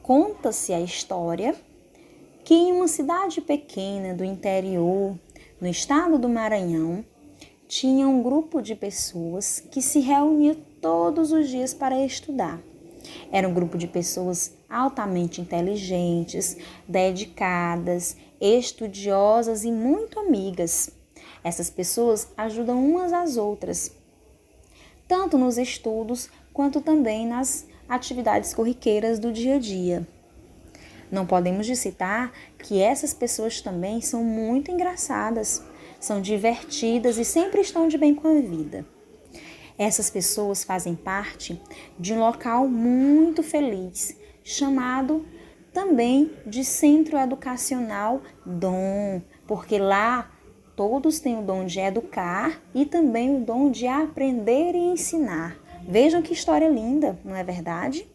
Conta-se a história que em uma cidade pequena do interior, no estado do Maranhão, tinha um grupo de pessoas que se reunia todos os dias para estudar. Era um grupo de pessoas altamente inteligentes, dedicadas, estudiosas e muito amigas. Essas pessoas ajudam umas às outras, tanto nos estudos quanto também nas atividades corriqueiras do dia a dia. Não podemos citar que essas pessoas também são muito engraçadas, são divertidas e sempre estão de bem com a vida. Essas pessoas fazem parte de um local muito feliz, chamado também de Centro Educacional Dom, porque lá todos têm o dom de educar e também o dom de aprender e ensinar. Vejam que história linda, não é verdade?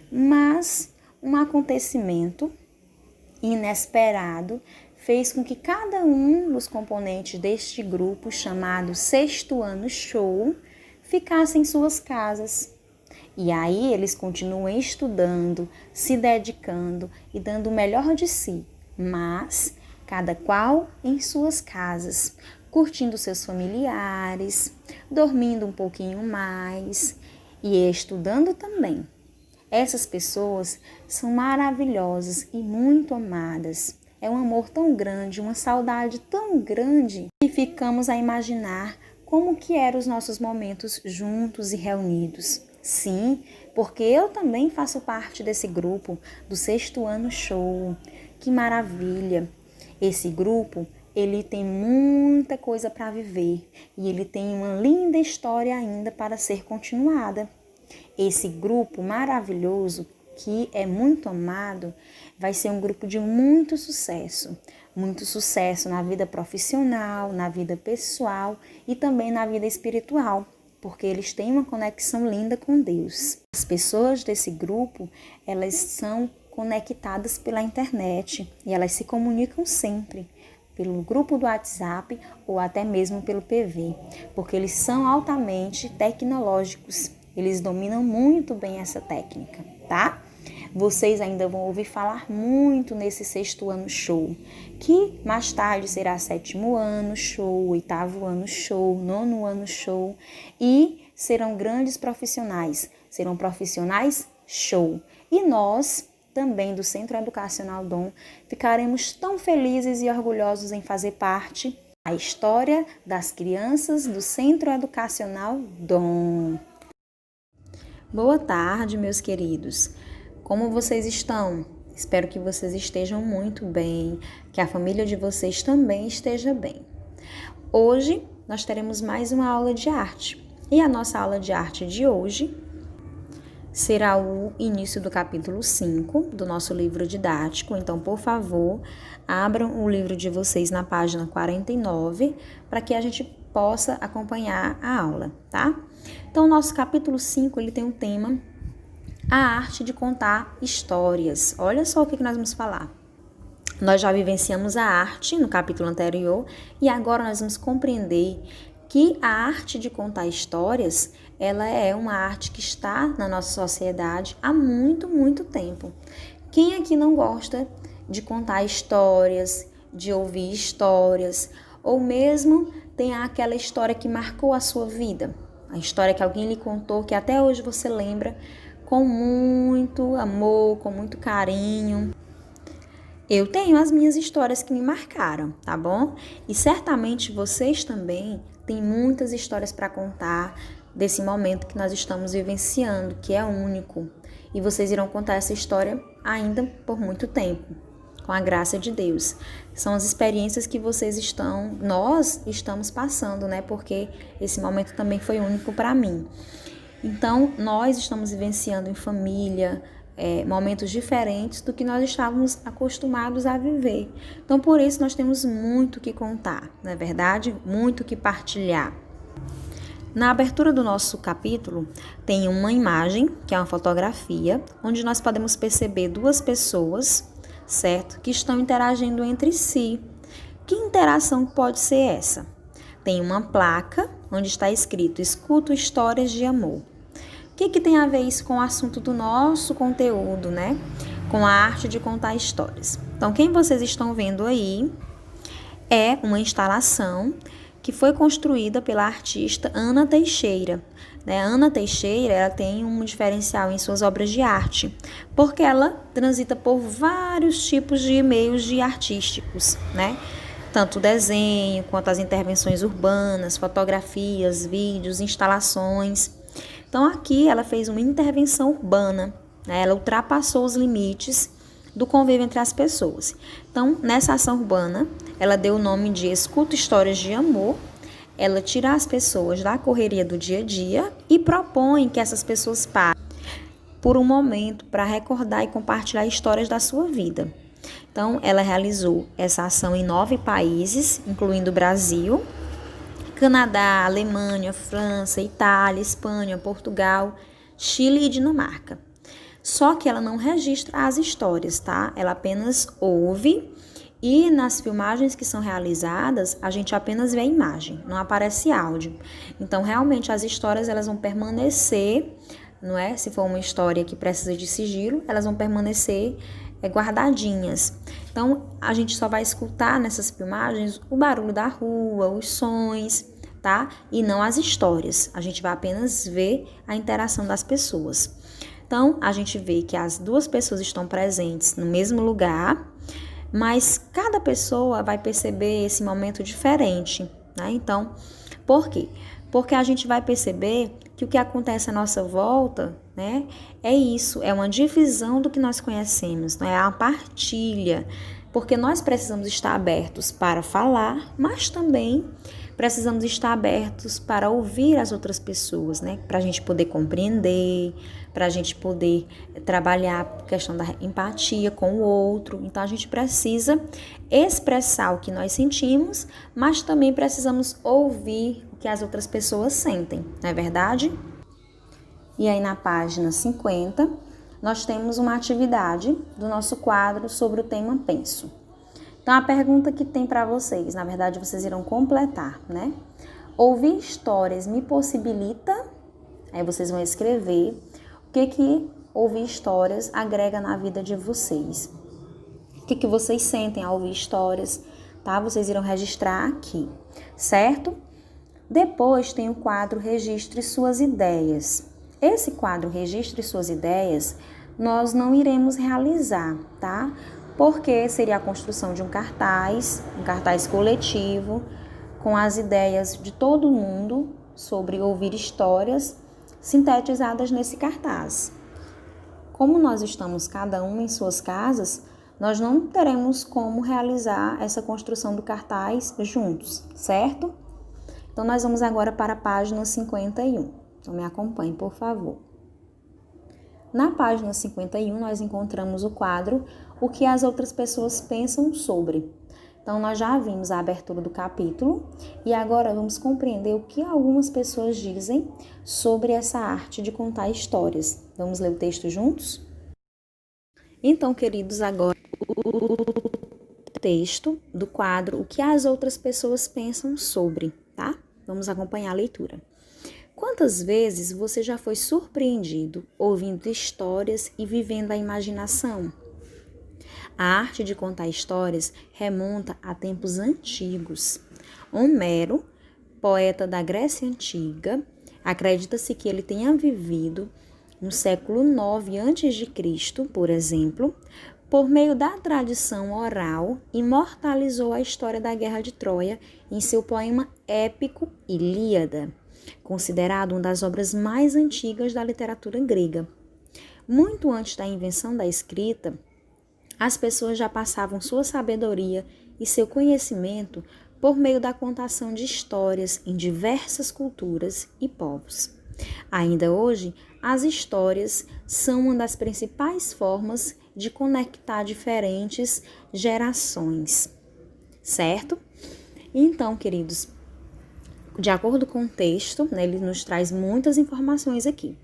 Mas um acontecimento inesperado fez com que cada um dos componentes deste grupo, chamado Sexto Ano Show, ficasse em suas casas. E aí eles continuam estudando, se dedicando e dando o melhor de si, mas cada qual em suas casas, curtindo seus familiares, dormindo um pouquinho mais e estudando também. Essas pessoas são maravilhosas e muito amadas. É um amor tão grande, uma saudade tão grande, que ficamos a imaginar como que eram os nossos momentos juntos e reunidos. Sim, porque eu também faço parte desse grupo do Sexto Ano Show. Que maravilha! Esse grupo, ele tem muita coisa para viver e ele tem uma linda história ainda para ser continuada. Esse grupo maravilhoso, que é muito amado, vai ser um grupo de muito sucesso na vida profissional, na vida pessoal e também na vida espiritual, porque eles têm uma conexão linda com Deus. As pessoas desse grupo, elas são conectadas pela internet e elas se comunicam sempre pelo grupo do WhatsApp ou até mesmo pelo PV, porque eles são altamente tecnológicos, eles dominam muito bem essa técnica, tá? Vocês ainda vão ouvir falar muito nesse Sexto Ano Show, que mais tarde será Sétimo Ano Show, Oitavo Ano Show, Nono Ano Show, e serão grandes profissionais, serão profissionais show. E nós, também do Centro Educacional Dom, ficaremos tão felizes e orgulhosos em fazer parte da história das crianças do Centro Educacional Dom. Boa tarde, meus queridos. Como vocês estão? Espero que vocês estejam muito bem, que a família de vocês também esteja bem. Hoje nós teremos mais uma aula de arte. E a nossa aula de arte de hoje será o início do capítulo 5 do nosso livro didático. Então, por favor, abram o livro de vocês na página 49 para que a gente possa acompanhar a aula, tá? Então, o nosso capítulo 5, ele tem um tema: a arte de contar histórias. Olha só o que nós vamos falar. Nós já vivenciamos a arte no capítulo anterior e agora nós vamos compreender que a arte de contar histórias, ela é uma arte que está na nossa sociedade há muito, muito tempo. Quem aqui não gosta de contar histórias, de ouvir histórias, ou mesmo tem aquela história que marcou a sua vida? A história que alguém lhe contou, que até hoje você lembra com muito amor, com muito carinho. Eu tenho as minhas histórias que me marcaram, tá bom? E certamente vocês também têm muitas histórias para contar desse momento que nós estamos vivenciando, que é único. E vocês irão contar essa história ainda por muito tempo, com a graça de Deus. São as experiências que nós estamos passando, né? Porque esse momento também foi único para mim. Então, nós estamos vivenciando em família momentos diferentes do que nós estávamos acostumados a viver. Então, por isso, nós temos muito que contar, não é verdade? Muito que partilhar. Na abertura do nosso capítulo, tem uma imagem, que é uma fotografia, onde nós podemos perceber duas pessoas, certo? Que estão interagindo entre si. Que interação pode ser essa? Tem uma placa onde está escrito: escuto histórias de amor. que tem a ver isso com o assunto do nosso conteúdo, né? Com a arte de contar histórias. Então, quem vocês estão vendo aí é uma instalação que foi construída pela artista Ana Teixeira. A Ana Teixeira, ela tem um diferencial em suas obras de arte, porque ela transita por vários tipos de meios artísticos, né? Tanto o desenho, quanto as intervenções urbanas, fotografias, vídeos, instalações. Então, aqui ela fez uma intervenção urbana, né? Ela ultrapassou os limites do convívio entre as pessoas. Então, nessa ação urbana, ela deu o nome de Escuta Histórias de Amor. Ela tira as pessoas da correria do dia a dia e propõe que essas pessoas parem por um momento para recordar e compartilhar histórias da sua vida. Então, ela realizou essa ação em 9 países, incluindo o Brasil, Canadá, Alemanha, França, Itália, Espanha, Portugal, Chile e Dinamarca. Só que ela não registra as histórias, tá? Ela apenas ouve e nas filmagens que são realizadas, a gente apenas vê a imagem, não aparece áudio. Então, realmente, as histórias elas vão permanecer, não é? Se for uma história que precisa de sigilo, elas vão permanecer guardadinhas. Então, a gente só vai escutar nessas filmagens o barulho da rua, os sons, tá? E não as histórias. A gente vai apenas ver a interação das pessoas. Então, a gente vê que as 2 pessoas estão presentes no mesmo lugar, mas cada pessoa vai perceber esse momento diferente, né? Então, por quê? Porque a gente vai perceber que o que acontece à nossa volta, né, é isso, é uma divisão do que nós conhecemos, né? É a partilha, porque nós precisamos estar abertos para falar, mas também precisamos estar abertos para ouvir as outras pessoas, né? Para a gente poder compreender, para a gente poder trabalhar a questão da empatia com o outro. Então, a gente precisa expressar o que nós sentimos, mas também precisamos ouvir o que as outras pessoas sentem, não é verdade? E aí, na página 50, nós temos uma atividade do nosso quadro sobre o tema Penso. Então, a pergunta que tem para vocês, na verdade, vocês irão completar, né? Ouvir histórias me possibilita? Aí vocês vão escrever o que ouvir histórias agrega na vida de vocês. O que vocês sentem ao ouvir histórias, tá? Vocês irão registrar aqui, certo? Depois tem o quadro Registre Suas Ideias. Esse quadro Registre Suas Ideias, nós não iremos realizar, tá? Porque seria a construção de um cartaz coletivo, com as ideias de todo mundo sobre ouvir histórias sintetizadas nesse cartaz. Como nós estamos cada um em suas casas, nós não teremos como realizar essa construção do cartaz juntos, certo? Então, nós vamos agora para a página 51. Então, me acompanhe, por favor. Na página 51, nós encontramos o quadro O que as outras pessoas pensam sobre. Então, nós já vimos a abertura do capítulo e agora vamos compreender o que algumas pessoas dizem sobre essa arte de contar histórias. Vamos ler o texto juntos? Então, queridos, agora o texto do quadro O que as outras pessoas pensam sobre, tá? Vamos acompanhar a leitura. Quantas vezes você já foi surpreendido ouvindo histórias e vivendo a imaginação? A arte de contar histórias remonta a tempos antigos. Homero, poeta da Grécia Antiga, acredita-se que ele tenha vivido no século IX a.C., por exemplo, por meio da tradição oral, imortalizou a história da Guerra de Troia em seu poema épico Ilíada, considerado uma das obras mais antigas da literatura grega. Muito antes da invenção da escrita, as pessoas já passavam sua sabedoria e seu conhecimento por meio da contação de histórias em diversas culturas e povos. Ainda hoje, as histórias são uma das principais formas de conectar diferentes gerações, certo? Então, queridos, de acordo com o texto, né, ele nos traz muitas informações aqui.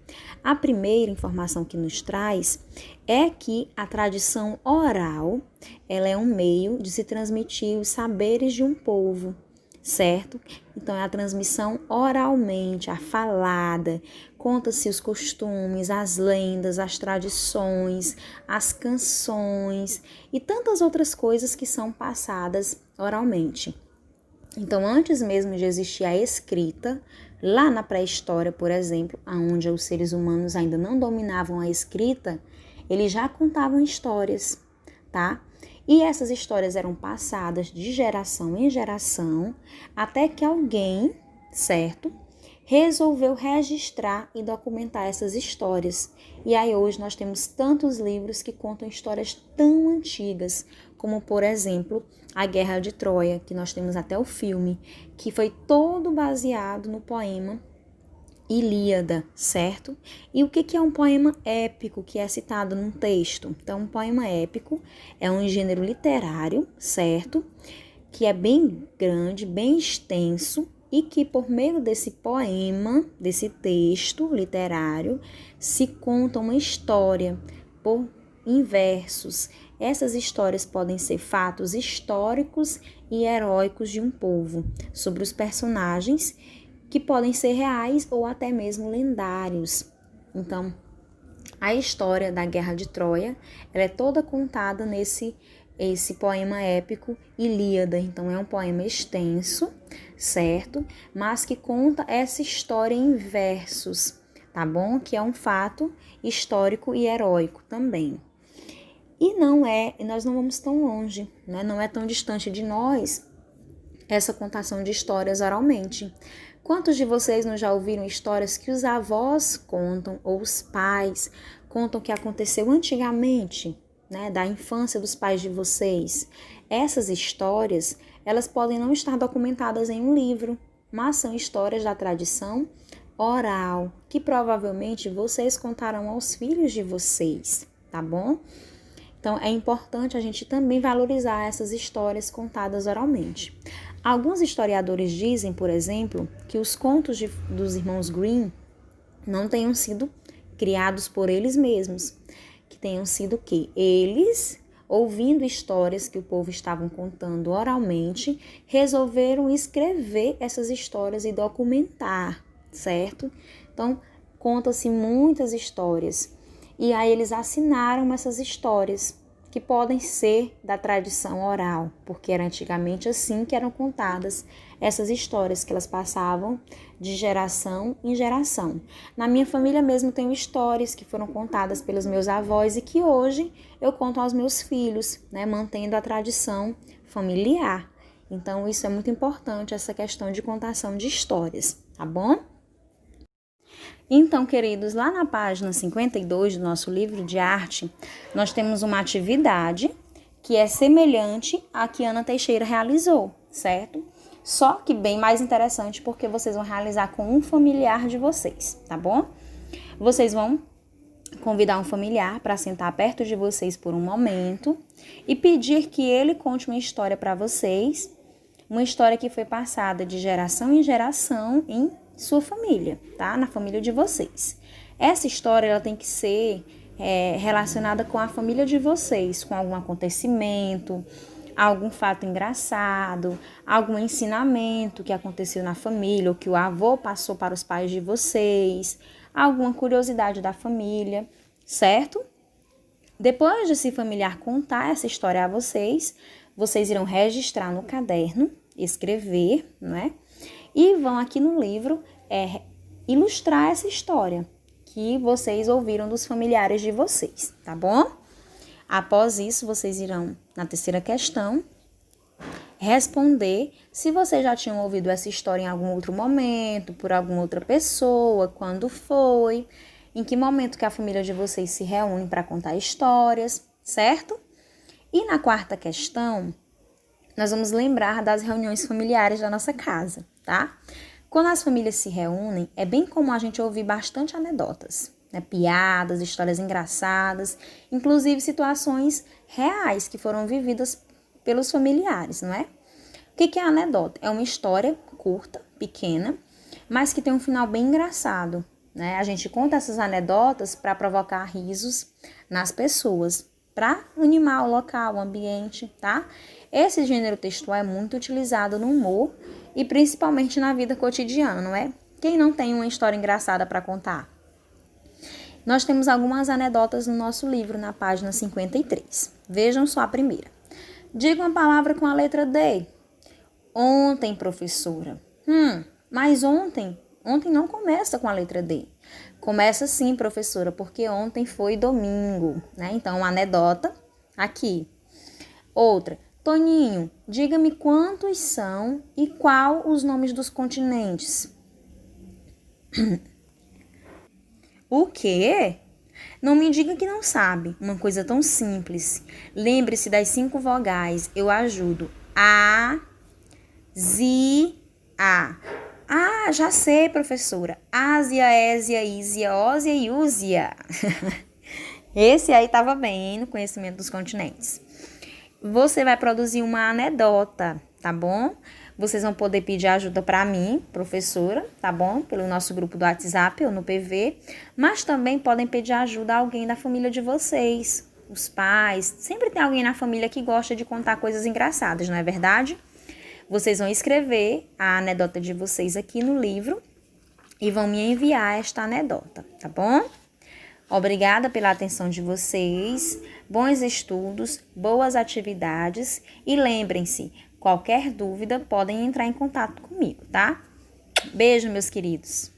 A primeira informação que nos traz é que a tradição oral, ela é um meio de se transmitir os saberes de um povo, certo? Então, é a transmissão oralmente, a falada, conta-se os costumes, as lendas, as tradições, as canções e tantas outras coisas que são passadas oralmente. Então, antes mesmo de existir a escrita, lá na pré-história, por exemplo, onde os seres humanos ainda não dominavam a escrita, eles já contavam histórias, tá? E essas histórias eram passadas de geração em geração, até que alguém, certo, resolveu registrar e documentar essas histórias. E aí hoje nós temos tantos livros que contam histórias tão antigas, como por exemplo, a Guerra de Troia, que nós temos até o filme, que foi todo baseado no poema Ilíada, certo? E o que é um poema épico que é citado num texto? Então, um poema épico é um gênero literário, certo? Que é bem grande, bem extenso e que por meio desse poema, desse texto literário, se conta uma história em versos. Essas histórias podem ser fatos históricos e heróicos de um povo, sobre os personagens que podem ser reais ou até mesmo lendários. Então, a história da Guerra de Troia, ela é toda contada nesse poema épico Ilíada. Então, é um poema extenso, certo? Mas que conta essa história em versos, tá bom? Que é um fato histórico e heróico também. E nós não vamos tão longe, né? Não é tão distante de nós essa contação de histórias oralmente. Quantos de vocês não já ouviram histórias que os avós contam, ou os pais contam que aconteceu antigamente, né, da infância dos pais de vocês? Essas histórias, elas podem não estar documentadas em um livro, mas são histórias da tradição oral, que provavelmente vocês contarão aos filhos de vocês, tá bom? Então, é importante a gente também valorizar essas histórias contadas oralmente. Alguns historiadores dizem, por exemplo, que os contos dos irmãos Grimm não tenham sido criados por eles mesmos, que tenham sido que eles, ouvindo histórias que o povo estavam contando oralmente, resolveram escrever essas histórias e documentar, certo? Então, conta-se muitas histórias. E aí eles assinaram essas histórias, que podem ser da tradição oral, porque era antigamente assim que eram contadas essas histórias, que elas passavam de geração em geração. Na minha família mesmo tenho histórias que foram contadas pelos meus avós e que hoje eu conto aos meus filhos, né, mantendo a tradição familiar. Então isso é muito importante, essa questão de contação de histórias, tá bom? Então, queridos, lá na página 52 do nosso livro de arte, nós temos uma atividade que é semelhante à que Ana Teixeira realizou, certo? Só que bem mais interessante, porque vocês vão realizar com um familiar de vocês, tá bom? Vocês vão convidar um familiar para sentar perto de vocês por um momento e pedir que ele conte uma história para vocês, uma história que foi passada de geração em geração em sua família, tá? Na família de vocês. Essa história, ela tem que ser relacionada com a família de vocês, com algum acontecimento, algum fato engraçado, algum ensinamento que aconteceu na família, ou que o avô passou para os pais de vocês, alguma curiosidade da família, certo? Depois desse familiar contar essa história a vocês, vocês irão registrar no caderno, escrever, né? E vão aqui no livro ilustrar essa história que vocês ouviram dos familiares de vocês, tá bom? Após isso, vocês irão, na terceira questão, responder se vocês já tinham ouvido essa história em algum outro momento, por alguma outra pessoa, quando foi, em que momento que a família de vocês se reúne para contar histórias, certo? E na quarta questão, nós vamos lembrar das reuniões familiares da nossa casa, tá? Quando as famílias se reúnem, é bem comum a gente ouvir bastante anedotas, né? Piadas, histórias engraçadas, inclusive situações reais que foram vividas pelos familiares, não é? O que é a anedota? É uma história curta, pequena, mas que tem um final bem engraçado, né? A gente conta essas anedotas para provocar risos nas pessoas, para animar o local, o ambiente, tá? Esse gênero textual é muito utilizado no humor e principalmente na vida cotidiana, não é? Quem não tem uma história engraçada para contar? Nós temos algumas anedotas no nosso livro, na página 53. Vejam só a primeira. Diga uma palavra com a letra D. Ontem, professora. Mas ontem não começa com a letra D. Começa sim, professora, porque ontem foi domingo, né? Então, uma anedota aqui. Outra. Toninho, diga-me quantos são e qual os nomes dos continentes. O quê? Não me diga que não sabe. Uma coisa tão simples. Lembre-se das 5 vogais. Eu ajudo. A, Z, A. Ah, já sei, professora. Ásia, Ésia, Ísia, Ósia e Úzia. Esse aí estava bem no conhecimento dos continentes. Você vai produzir uma anedota, tá bom? Vocês vão poder pedir ajuda para mim, professora, tá bom? Pelo nosso grupo do WhatsApp ou no PV. Mas também podem pedir ajuda a alguém da família de vocês, os pais. Sempre tem alguém na família que gosta de contar coisas engraçadas, não é verdade? Vocês vão escrever a anedota de vocês aqui no livro e vão me enviar esta anedota, tá bom? Obrigada pela atenção de vocês, bons estudos, boas atividades e lembrem-se, qualquer dúvida podem entrar em contato comigo, tá? Beijo, meus queridos!